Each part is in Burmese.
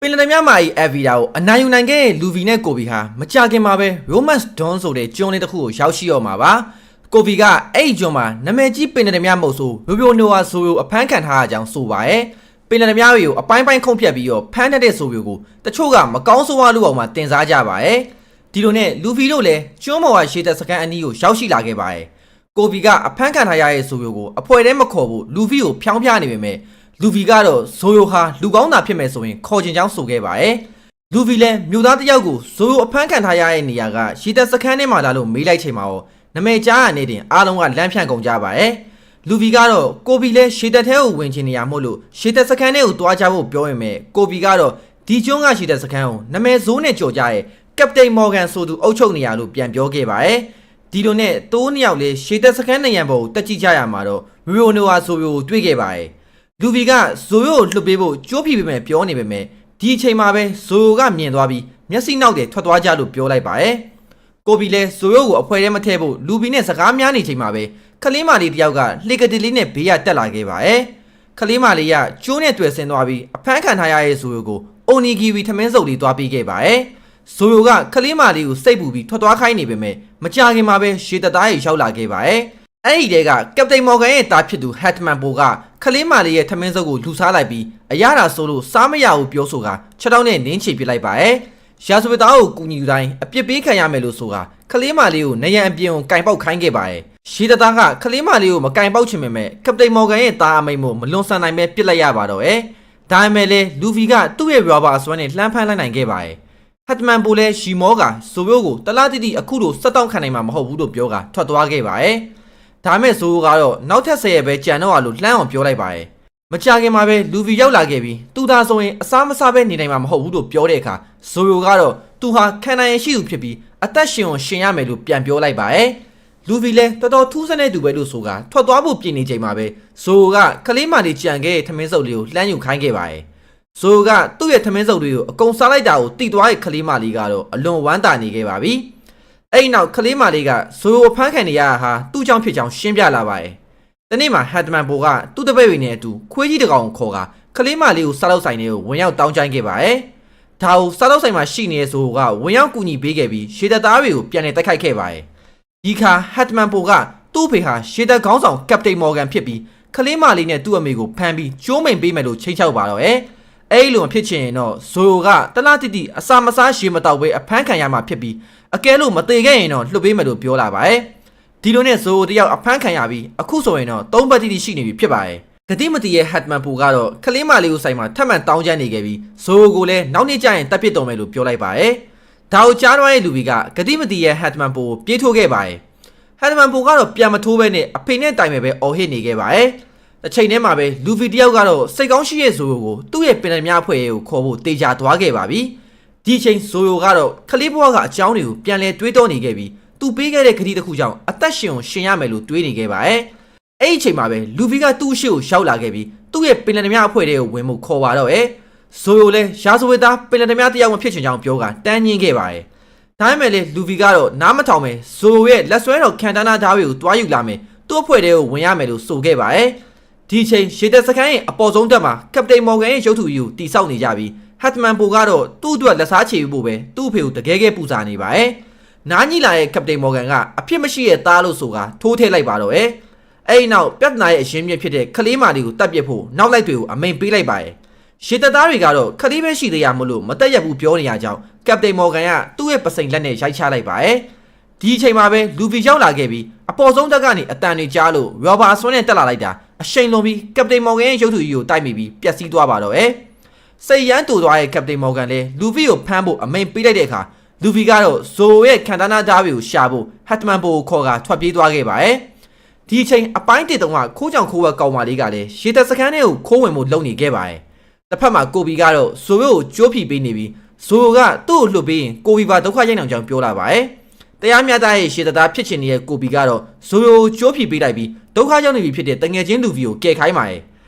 ပင်လယ်မြမာကြီးအဗီဒါကိုအနိုင်ယူနိုင်ခဲ့တဲ့လူဗီနဲ့ကိုဗီဟာမကြခင်မှာပဲ Romance Dawn ဆိုတဲ့ကျွန်းလေးတစ်ခုကိုရောက်ရှိတော့မှာပါကိုဗီကအဲ့ဒီကျွန်းမှာနာမည်ကြီးပင်လယ်မြမဟုတ်ဆိုရိုဘိုနိုဝါဆိုကိုအဖမ်းခံထားရကြောင်းဆိုပါရဲ့ပင်လယ်မြတွေကိုအပိုင်းပိုင်းခုံဖြတ်ပြီးတော့ဖမ်းတတ်တဲ့ဆိုကိုတချို့ကမကောင်းဆိုးဝါးလူအောင်မှတင်စားကြပါရဲ့ဒီလိုနဲ့လူဗီတို့လည်းကျွန်းပေါ်ကရှေ့သက်စကန်အနီးကိုရောက်ရှိလာခဲ့ပါရဲ့ကိုဗီကအဖမ်းခံထားရတဲ့ဆိုကိုအဖွဲထဲမခေါ်ဘူးလူဗီကိုဖျောင်းဖျားနေပေမဲ့လူဗီကတော့ဇိုယိုဟာလူကောင်းတာဖြစ်မယ်ဆိုရင်ခေါ်ချင်ကြောင်းဆိုခဲ့ပါတယ်။လူဗီလည်းမြို့သားတယောက်ကိုဇိုယိုအဖမ်းခံထားရတဲ့နေရာကရှီတက်စခန်းထဲမှာလာလို့မေးလိုက်ချိန်မှာတော့နမဲကြားရနေတင်အားလုံးကလမ်းဖြန့်ကုန်ကြပါတယ်။လူဗီကတော့ကိုဗီလည်းရှီတက်ထဲကိုဝင်ချင်နေရမို့လို့ရှီတက်စခန်းထဲကိုတွားကြဖို့ပြောရင်မဲ့ကိုဗီကတော့ဒီကျွန်းကရှီတက်စခန်းကိုနမဲဇိုးနဲ့ကြော်ကြရဲ့ကပတိန်မော်ဂန်ဆိုသူအုပ်ချုပ်နေရလို့ပြန်ပြောခဲ့ပါတယ်။ဒီလိုနဲ့တိုးနှစ်ယောက်လေးရှီတက်စခန်းနေရန်ပေါ်ကိုတက်ကြည့်ကြရမှာတော့ရီယိုနိုဝါဆိုကိုတွေ့ခဲ့ပါတယ်။လူဗီကဇိုယိုကိုလှုပ်ပေးဖို့ကြိုးဖြီပေးမယ်ပြောနေပေမဲ့ဒီအချိန်မှာပဲဇိုယိုကမြင်သွားပြီးမျက်စိနောက်တွေထွက်သွားကြလို့ပြောလိုက်ပါတယ်။ကိုဗီလည်းဇိုယိုကိုအဖွဲထဲမထည့်ဖို့လူဗီနဲ့စကားများနေချိန်မှာပဲခလေးမလေးတယောက်ကလှေကတိလေးနဲ့ဘေးရတက်လာခဲ့ပါတယ်။ခလေးမလေးကကျိုးနဲ့တွေ့ဆင်းသွားပြီးအဖမ်းခံထားရတဲ့ဇိုယိုကိုအိုနီဂီဝီထမင်းစုပ်လေးသွားပေးခဲ့ပါတယ်။ဇိုယိုကခလေးမလေးကိုစိတ်ပူပြီးထွက်သွားခိုင်းနေပေမဲ့မကြခင်မှာပဲရှေတသားရီရောက်လာခဲ့ပါတယ်။အဲ့ဒီတဲကကပတိန်မော်ဂန်ရဲ့တားဖြစ်သူဟက်တမန်ပိုကခလေးမာလေးရဲ့ထမင်းစုပ်ကိုလူစားလိုက်ပြီးအရသာဆိုလို့စားမရဘူးပြောဆိုကချက်တောင်းနဲ့နင်းချပစ်လိုက်ပါရဲ့ရာဇဝတ်သားကိုကူညီသူတိုင်းအပြစ်ပေးခံရမယ်လို့ဆိုကခလေးမာလေးကိုနေရန်အပြင်ကိုကင်ပေါက်ခိုင်းခဲ့ပါရဲ့ရှေတသားကခလေးမာလေးကိုမကင်ပေါက်ချင်ပေမဲ့ကပတိန်မော်ဂန်ရဲ့တားအမိန်မို့မလွန်ဆန်နိုင်ပဲပစ်လိုက်ရပါတော့ရဲ့ဒါပေမဲ့လေလူဗီကသူ့ရဲ့ရောဘာအစွမ်းနဲ့လှမ်းဖမ်းလိုက်နိုင်ခဲ့ပါရဲ့ဟက်တမန်ပိုလည်းရှီမောကဆိုဘိုးကိုတလားတိတိအခုလိုစက်တောင်းခံနိုင်မှာမဟုတ်ဘူးလို့ပြောကထွက်သွားခဲ့ပါရဲ့ဒါမဲ့ဇိုးကတော့နောက်ထပ်10ရက်ပဲကြံတော့ရလို့လှမ်းအောင်ပြောလိုက်ပါရဲ့မကြခင်မှာပဲလူဗီရောက်လာခဲ့ပြီးသူသာဆိုရင်အစားမစားပဲနေနိုင်မှာမဟုတ်ဘူးလို့ပြောတဲ့အခါဇိုယိုကတော့သူဟာခံနိုင်ရရှိသူဖြစ်ပြီးအသက်ရှင်အောင်ရှင်ရမယ်လို့ပြန်ပြောလိုက်ပါရဲ့လူဗီလည်းတော်တော်ထူးဆန်းတဲ့သူပဲလို့ဆိုကထွက်သွားဖို့ပြင်နေချိန်မှာပဲဇိုကခလေးမာလေးကြံခဲ့တဲ့ထမင်းစုပ်လေးကိုလှမ်းယူခိုင်းခဲ့ပါရဲ့ဇိုကသူ့ရဲ့ထမင်းစုပ်လေးကိုအကုန်စားလိုက်တာကိုတိသွားတဲ့ခလေးမာလေးကတော့အလွန်ဝမ်းသာနေခဲ့ပါပြီအဲ့နောက်ခလေးမာလေးကဇိုဖမ်းခံနေရတာဟာသူ့ကြောင့်ဖြစ်ကြောင်းရှင်းပြလာပါတယ်။ဒီနေ့မှာဟက်တမန်ပိုကသူ့တပည့်တွေနဲ့အတူခွေးကြီးတကောင်ကိုခေါ်ကခလေးမာလေးကိုစားလောက်ဆိုင်တွေကိုဝင်ရောက်တောင်းကျိုင်းခဲ့ပါတယ်။ဒါကိုစားလောက်ဆိုင်မှာရှိနေတဲ့ဇိုကဝင်ရောက်ကူညီပေးခဲ့ပြီးရှေတပ်သားတွေကိုပြန်လည်တိုက်ခိုက်ခဲ့ပါတယ်။ဒီခါဟက်တမန်ပိုကသူ့ဖေဟာရှေတပ်ခေါင်းဆောင်ကပတိန်မော်ဂန်ဖြစ်ပြီးခလေးမာလေးနဲ့သူ့အမေကိုဖမ်းပြီးကျိုးမိန်ပေးမယ်လို့ချိန်ချောက်ပါတော့ရဲ့။အဲ့လိုဖြစ်ချင်ရင်တော့ဇိုကတလားတိတိအစာမစားရှေမတောက်ပဲအဖမ်းခံရမှာဖြစ်ပြီးအကဲလို့မသေးခဲ့ရင်တော့လှုပ်ပေးမယ်လို့ပြောလာပါတယ်ဒီလိုနဲ့ဇိုတယောက်အဖမ်းခံရပြီးအခုဆိုရင်တော့3ပတ်တိတိရှိနေပြီဖြစ်ပါတယ်ဂတိမတီရဲ့ဟက်တမန်ပူကတော့ခလေးမလေးကိုဆိုင်မှာထပ်မံတောင်းကျမ်းနေခဲ့ပြီးဇိုကိုလည်းနောက်နေ့ကျရင်တပ်ပစ်တော်မယ်လို့ပြောလိုက်ပါတယ်ဒါကိုကြားတော့ရဲ့လူတွေကဂတိမတီရဲ့ဟက်တမန်ပူကိုပြေးထိုးခဲ့ပါတယ်ဟက်တမန်ပူကတော့ပြန်မထိုးဘဲနဲ့အဖေနဲ့တိုင်မယ်ပဲအော်ဟစ်နေခဲ့ပါတယ်တစ်ချိန်တည်းမှာပဲလူဗီတယောက်ကတော့စိတ်ကောင်းရှိရဲ့ဇိုကိုသူ့ရဲ့ပင်လယ်များအဖွဲ့ကိုခေါ်ဖို့တေချာသွားခဲ့ပါပြီဒီချိန်ဇိုယိုကတော့ခလေးဘွားကအကြောင်းတွေကိုပြန်လဲတွေးတောနေခဲ့ပြီးသူပေးခဲ့တဲ့ခရီးတစ်ခုကြောင့်အသက်ရှင်အောင်ရှင်ရမယ်လို့တွေးနေခဲ့ပါရဲ့အဲ့ဒီချိန်မှာပဲလူဗီကသူ့ရှေ့ကိုရောက်လာခဲ့ပြီးသူ့ရဲ့ပင်လယ်သမားအဖွဲ့တွေကိုဝင်မှုခေါ်ပါတော့ရဲ့ဇိုယိုလည်းရာဇဝတ်သားပင်လယ်သမားတယောက်မဖြစ်ချင်ကြောင်းပြောကတန်းညင်းခဲ့ပါရဲ့ဒါပေမဲ့လေလူဗီကတော့နားမထောင်ပဲဇိုယိုရဲ့လက်ဆွဲတော်ခံတနာဓာတ်တွေကိုတွားယူလာမယ်သူ့အဖွဲ့တွေကိုဝင်ရမယ်လို့ဆိုခဲ့ပါရဲ့ဒီချိန်ရှေတက်စခန်းရဲ့အပေါ်ဆုံးတက်မှာကပတိန်မော်ဂန်ရဲ့ရုပ်ထုကြီးကိုတိစောက်နေကြပြီးဟက်တမန်ပိုကတော့သူ့အတွက်လက်စားချေဖို့ပဲသူ့အဖေကိုတကယ်ကဲပူစာနေပါရဲ့နားကြီးလာရဲ့ကပတိန်မော်ဂန်ကအဖြစ်မရှိရဲ့သားလို့ဆိုကထိုးထည့်လိုက်ပါတော့ရဲ့အဲ့ဒီနောက်ပြဿနာရဲ့အရှင်းမြစ်ဖြစ်တဲ့ခလေးမာလေးကိုတတ်ပစ်ဖို့နောက်လိုက်တွေကိုအမိန်ပေးလိုက်ပါရဲ့ရှေတပ်သားတွေကတော့ခလေးပဲရှိသေးရမို့လို့မတက်ရက်ဘူးပြောနေရကြောင်းကပတိန်မော်ဂန်ကသူ့ရဲ့ပစိန်လက်နဲ့ရိုက်ချလိုက်ပါရဲ့ဒီအချိန်မှာပဲလူဗီရောက်လာခဲ့ပြီးအပေါ်ဆုံးတက်ကနေအတန်တွေကြားလို့ရောဘာဆွန်းနဲ့တက်လာလိုက်တာအရှိန်လုံးပြီးကပတိန်မော်ဂန်ရဲ့ရုပ်ထုကြီးကိုတိုက်မိပြီးပျက်စီးသွားပါတော့ရဲ့စိတ်ရမ်းတူသွားတဲ့ကပတိန်မော်ဂန်လည်းလူဗီကိုဖမ်းဖို့အမိန်ပေးလိုက်တဲ့အခါလူဗီကတော့ဇိုရဲ့ခံတနာဓာတ်တွေကိုရှာဖို့ဟက်တမန်ပိုကိုခေါ်ကထွက်ပြေးသွားခဲ့ပါရဲ့ဒီအချိန်အပိုင်းတစ်တုံးကခိုးကြောင်ခိုးဝက်ကောင်မလေးကလည်းရေတပ်စခန်းထဲကိုခိုးဝင်ဖို့လုပ်နေခဲ့ပါရဲ့တစ်ဖက်မှာကိုဗီကတော့ဇိုကိုကြိုးဖြီပေးနေပြီးဇိုကသူ့ကိုလှုပ်ပေးရင်ကိုဗီပါဒုက္ခရိုက်နှောင်ကြောင်းပြောလာပါရဲ့တရားမျှတတဲ့ရေတပ်သားဖြစ်ချင်နေတဲ့ကိုဗီကတော့ဇိုကိုကြိုးဖြီပေးလိုက်ပြီးဒုက္ခရောက်နေပြီဖြစ်တဲ့တငယ်ချင်းလူဗီကိုကယ်ခိုင်းပါရဲ့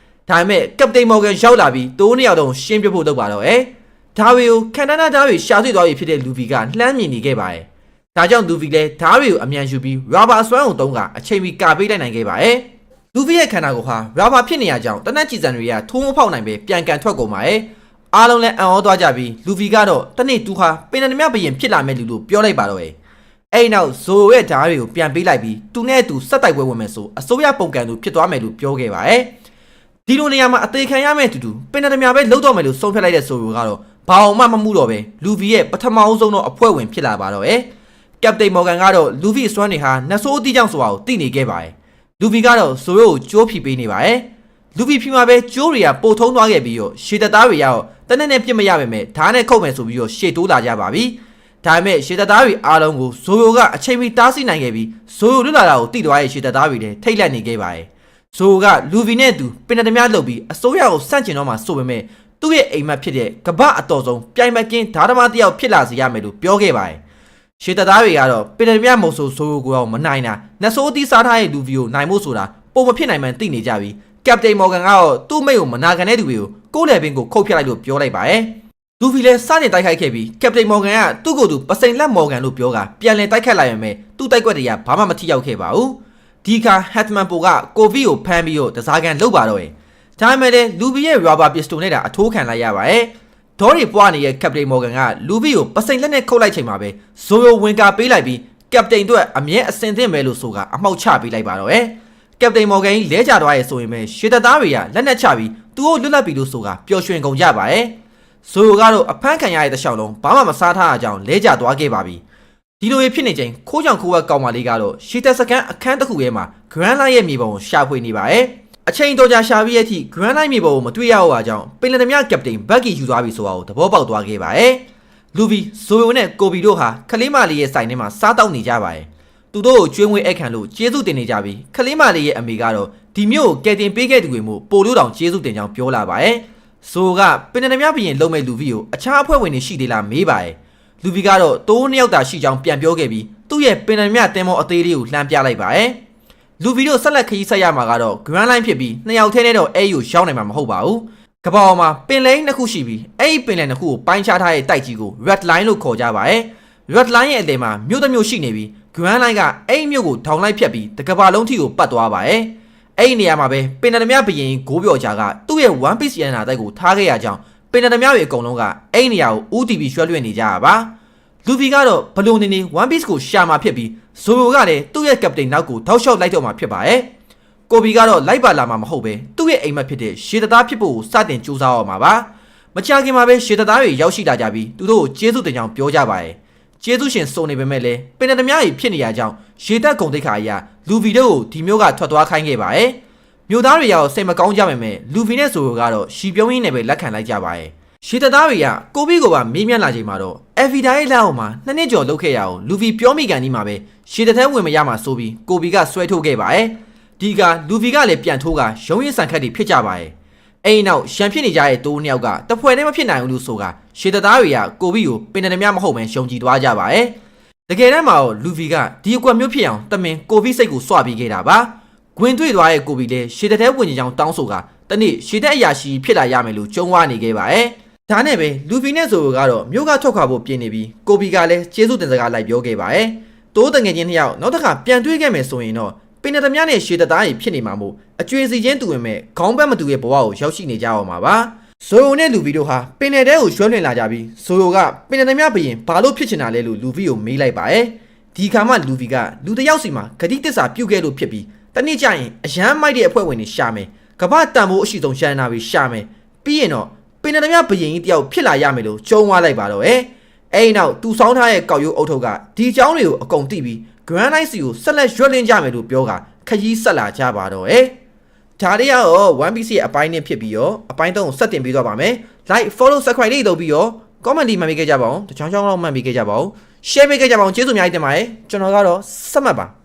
ဒါပေမဲ့ကပတိန်မော်ဂန်ရောက်လာပြီးတိုးနှစ်ယောက်တော့ရှင်းပြဖို့လုပ်ပါတော့ဒါတွေကိုခံတနာဓာတ်တွေရှာတွေ့သွားပြီဖြစ်တဲ့လူဗီကလှမ်းမြင်နေခဲ့ပါတယ်ဒါကြောင့်လူဗီလည်းဓာတ်တွေကိုအမြန်ယူပြီးရာဘာဆွမ်းအောင်တုံးကအချိန်မီကာပေးလိုက်နိုင်ခဲ့ပါတယ်လူဗီရဲ့ခန္ဓာကိုယ်ဟာရာဘာဖြစ်နေရကြောင်းတနက်ကြည်စံတွေကထိုးမဖောက်နိုင်ပဲပြန်ကန်ထွက်ကုန်ပါ အားလုံးလည်းအံ့ဩသွားကြပြီးလူဗီကတော့တနေ့သူဟာပင်လယ်မြဘရင်ဖြစ်လာမဲ့လူလို့ပြောလိုက်ပါတော့ရဲ့အဲ့နောက်ဇိုရဲ့ဓာတ်တွေကိုပြန်ပေးလိုက်ပြီးသူနဲ့သူစက်တိုက်ပွဲဝင်မယ်ဆိုအစိုးရပုံကံသူဖြစ်သွားမယ်လို့ပြောခဲ့ပါရဲ့ဒီလိုနေရာမှာအသေးခံရမယ့်တူပင်လယ်မြပဲလှုပ်တော့မယ်လို့ဆုံးဖြတ်လိုက်တဲ့ဇိုကတော့ဘာအောင်မှမမှုတော့ပဲလူဗီရဲ့ပထမအဆုံးသောအဖွဲ့ဝင်ဖြစ်လာပါတော့ရဲ့ကပတိန်မော်ဂန်ကတော့လူဗီစွမ်းတွေဟာနဆိုးအသီးကြောင့်ဆိုတာကိုသိနေခဲ့ပါတယ်လူဗီကတော့ဇိုကိုကြိုးဖြီပေးနေပါတယ်လူဗီဖြီမှာပဲကျိုးတွေကပို့ထုံးသွားခဲ့ပြီးတော့ရှေတသားတွေရောက်တနက်နဲ့ပြစ်မရပါမယ်ဓာတ်နဲ့ခုတ်မယ်ဆိုပြီးတော့ရှေ့တိုးလာကြပါပြီဒါပေမဲ့ရှေတသားတွေအားလုံးကိုဇိုယိုကအချိန်မီတားဆီးနိုင်ခဲ့ပြီးဇိုယိုလွတ်လာတာကိုသိသွားရဲ့ရှေတသားတွေလည်းထိတ်လန့်နေခဲ့ပါတယ်ဇိုကလူဗီနဲ့သူပင်တများလှုပ်ပြီးအစိုးရကိုစန့်ကျင်တော့မှဆိုပေမဲ့သူ့ရဲ့အိမ်မက်ဖြစ်တဲ့ကပအတော်ဆုံးပြိုင်မကင်းဓာတ်မတယောက်ဖြစ်လာစေရမယ်လို့ပြောခဲ့ပါတယ်ရှေတသားတွေကတော့ပင်တများမုံဆိုဇိုယိုကိုတော့မနိုင်တာနတ်ဆိုးအသီးစားထားတဲ့လူဗီကိုနိုင်ဖို့ဆိုတာပုံမဖြစ်နိုင်မှန်းသိနေကြပြီးကပတိန်မော်ဂန်ကတော့သူ့မိတ်ကိုမနာခံတဲ့သူတွေကိုကိုယ်လေပင်ကိုခုတ်ဖြတ်လိုက်လို့ပြောလိုက်ပါတယ်လူဗီလည်းစတင်တိုက်ခိုက်ခဲ့ပြီးကပတိန်မော်ဂန်ကသူ့ကိုယ်သူပစိန်လက်မော်ဂန်လို့ပြောကပြန်လည်တိုက်ခတ်လိုက်ရမယ်သူ့တိုက်ကွက်တွေကဘာမှမထိရောက်ခဲ့ပါဘူးဒီခါဟက်တမန်ပိုကကိုဗီကိုဖမ်းပြီးတော့တစားကန်လုပ်ပါတော့တယ်ဒါပေမဲ့လူဗီရဲ့ရာဘာပစ္စတိုနဲ့တာအထိုးခံလိုက်ရပါတယ်ဒေါ်ရီပွားနေတဲ့ကပတိန်မော်ဂန်ကလူဗီကိုပစိန်လက်နဲ့ခုတ်လိုက်ချိန်မှာပဲဇိုယိုဝင်ကာပေးလိုက်ပြီးကပတိန်တို့အမြဲအစင်သင့်ပဲလို့ဆိုကအမှောက်ချပေးလိုက်ပါတော့တယ်ကပတိန်မော်ဂန်ကြီးလဲကျသွားရဲဆိုရင်ပဲရှေတသားတွေကလက်နက်ချပြီးသူ့ကိုလွတ်လပ်ပြီလို့ဆိုကပျော်ရွှင်ကုန်ကြပါတယ်ဇိုကတော့အဖမ်းခံရတဲ့တခြားလုံးဘာမှမစားထားကြအောင်လဲကျသွားခဲ့ပါပြီဒီလိုဖြစ်နေချိန်ခိုးကြောင်ခိုးဝက်ကောင်မလေးကတော့ရှေတက်စကန်အခန်းတစ်ခုထဲမှာ Grand Line ရဲ့မြေပုံကိုရှာဖွေနေပါတယ်အချိန်တော်ကြာရှာပြီးရဲ့အထိ Grand Line မြေပုံကိုမတွေ့ရတော့တာကြောင့်ပင်လယ်သမားကပတိန်ဘက်ကီယူသွားပြီဆိုတာကိုသဘောပေါက်သွားခဲ့ပါတယ်လူဗီဇိုယိုနဲ့ကိုဘီတို့ဟာခလေးမလေးရဲ့ဆိုင်ထဲမှာစားတောက်နေကြပါတယ်သူတို့ကိုကျွေးမွေးအခန့်လို့ကျေးဇူးတင်နေကြပြီးခလေးမလေးရဲ့အမေကတော့ဒီမျိုးကိုကယ်တင်ပေးခဲ့သူတွေမို့ပို့လို့တောင်ကျေးဇူးတင်ကြောင်းပြောလာပါတယ်ဇိုကပင်လယ်မြဘရင်လုံမဲ့လူဗီကိုအခြားအဖွဲ့ဝင်တွေရှိသေးလားမေးပါတယ်လူဗီကတော့တိုးနှစ်ယောက်သာရှိကြောင်းပြန်ပြောခဲ့ပြီးသူ့ရဲ့ပင်လယ်မြတင်မောအသေးလေးကိုလှမ်းပြလိုက်ပါတယ်လူဗီတို့ဆက်လက်ခရီးဆက်ရမှာကတော့ Grand Line ဖြစ်ပြီးနှစ်ယောက်ထဲနဲ့တော့အဲ့ကိုရောက်နိုင်မှာမဟုတ်ပါဘူးကပောင်မှာပင်လယ်နှစ်ခုရှိပြီးအဲ့ဒီပင်လယ်နှစ်ခုကိုပိုင်းခြားထားတဲ့တိုက်ကြီးကို Red Line လို့ခေါ်ကြပါတယ် Red Line ရဲ့အလယ်မှာမြို့တစ်မြို့ရှိနေပြီး Grand Line ကအဲ့ဒီမြို့ကိုထောင်လိုက်ဖြတ်ပြီးတကဘာလုံးထိကိုပတ်သွားပါတယ်အဲ့ဒီနေရာမှာပဲပင်လယ်မြဘရင်ဂိုးပြော်ချာကသူ့ရဲ့ One Piece ရန်နာတိုက်ကိုထားခဲ့ရကြောင်းပင်လယ်မြတွေအကုန်လုံးကအဲ့ဒီနေရာကို UTV ရွှဲလွှင့်နေကြတာပါလူဗီကတော့ဘလုံနေနေ One Piece ကိုရှာမှာဖြစ်ပြီးဇိုယိုကလည်းသူ့ရဲ့ကပတိန်နောက်ကိုထောက်လျှောက်လိုက်တော့မှာဖြစ်ပါတယ်ကိုဘီကတော့လိုက်ပါလာမှာမဟုတ်ပဲသူ့ရဲ့အိမ်မက်ဖြစ်တဲ့ရှေတသားဖြစ်ဖို့စတင်ကြိုးစားရမှာပါမကြခင်မှာပဲရှေတသားတွေရောက်ရှိလာကြပြီးသူတို့ကိုကျေးဇူးတင်ကြောင်းပြောကြပါတယ်ကျေးဇူးရှင်စုံနေပေမဲ့လည်းပင်တသမားကြီးဖြစ်နေရကြောင်းရေတက်ဂုံတိတ်ခါအရာလူဗီတို့ကိုဒီမျိုးကထွက်သွားခိုင်းခဲ့ပါတယ်မြို့သားတွေရောက်စိတ်မကောင်းကြပေမဲ့လူဗီနဲ့ဇိုယိုကတော့ရှီပြုံးရင်းနဲ့ပဲလက်ခံလိုက်ကြပါတယ်ရှေတသားတွေကကိုဘီကိုပါမေးမြန်းလာချိန်မှာတော့အဗီဒါရဲ့လက်အောက်မှာနှစ်နှစ်ကျော်လုတ်ခဲ့ရအောင်လူဗီပြောမိကန်ဒီမှာပဲရှေတထဲဝင်မရမှာဆိုပြီးကိုဘီကဆွဲထုတ်ခဲ့ပါတယ်ဒီကလူဗီကလည်းပြန်ထိုးကရုံးရင်းဆန်ခတ်တွေဖြစ်ကြပါတယ်အဲ့ဒီနောက်ရန်ဖြစ်နေကြတဲ့တိုးနှစ်ယောက်ကတဖွဲနဲ့မဖြစ်နိုင်ဘူးလို့ဆိုကရှေတသားတွေကကိုဘီကိုပင်တများမဟုတ်ပဲယုံကြည်သွားကြပါတယ်တကယ်တမ်းမှာတော့လူဗီကဒီအကွက်မျိုးဖြစ်အောင်တမင်ကိုဘီစိတ်ကိုစွပြီးခဲ့တာပါဂွင်တွေ့သွားတဲ့ကိုဘီလည်းရှေတထဲဝင်ကြအောင်တောင်းဆိုကတနေ့ရှေတက်အရာရှိဖြစ်လာရမယ်လို့ကြုံဝါနေခဲ့ပါတယ်ဒါနဲ့ပဲလူဗီနဲ့ဇိုယိုကတော့မြို့ကထွက်ခွာဖို့ပြင်နေပြီးကိုဘီကလည်းကျေးဇူးတင်စကားလိုက်ပြောခဲ့ပါတယ်တိုးတငယ်ချင်းနှစ်ယောက်နောက်တစ်ခါပြန်တွေ့ခဲ့မယ်ဆိုရင်တော့ပင်တသမားနဲ့ရှေတသားကြီးဖြစ်နေမှာမို့အကျွေစီချင်းတူဝင်မဲ့ခေါင်းပတ်မတူရဲ့ဘဝကိုရောက်ရှိနေကြအောင်ပါပါဇိုယိုနဲ့လူဗီတို့ဟာပင်နယ်တဲကိုရွှဲလွှင့်လာကြပြီးဇိုယိုကပင်တသမားဘရင်ဘာလို့ဖြစ်ချင်တာလဲလို့လူဗီကိုမေးလိုက်ပါတယ်ဒီခါမှလူဗီကလူတစ်ယောက်စီမှာဂတိတစ္ဆာပြုတ်ခဲ့လို့ဖြစ်ပြီးတနေ့ကျရင်အရန်မိုက်တဲ့အဖွဲ့ဝင်တွေရှာမယ်ကမ္ဘာတန်ဖိုးအရှိဆုံးရှမ်းနာပြီးရှာမယ်ပြီးရင်တော့ပင်တသမားဘရင်ကြီးတယောက်ဖြစ်လာရမယ်လို့ကြုံဝါလိုက်ပါတော့အဲ့နောက်သူဆောင်းထားတဲ့ကောက်ရိုးအုပ်ထုပ်ကဒီအကြောင်းတွေကိုအကုန်သိပြီး Grand Line စီကိုဆက်လက်ရွှဲလင်းကြမယ်လို့ပြောကခကြီးဆက်လာကြပါတော့ဒါတွေကတော့ One Piece ရဲ့အပိုင်းနဲ့ဖြစ်ပြီးတော့အပိုင်း3ကိုဆက်တင်ပေးသွားပါမယ် Like Follow Subscribe လေးလုပ်ပြီးတော့ Comment လေးမှတ်ပေးခဲ့ကြပါဦးတချောင်းချောင်းလောက်မှတ်ပေးခဲ့ကြပါဦး Share ပေးခဲ့ကြပါဦးကျေးဇူးအများကြီးတင်ပါတယ်ကျွန်တော်ကတော့စက်မှတ်ပါ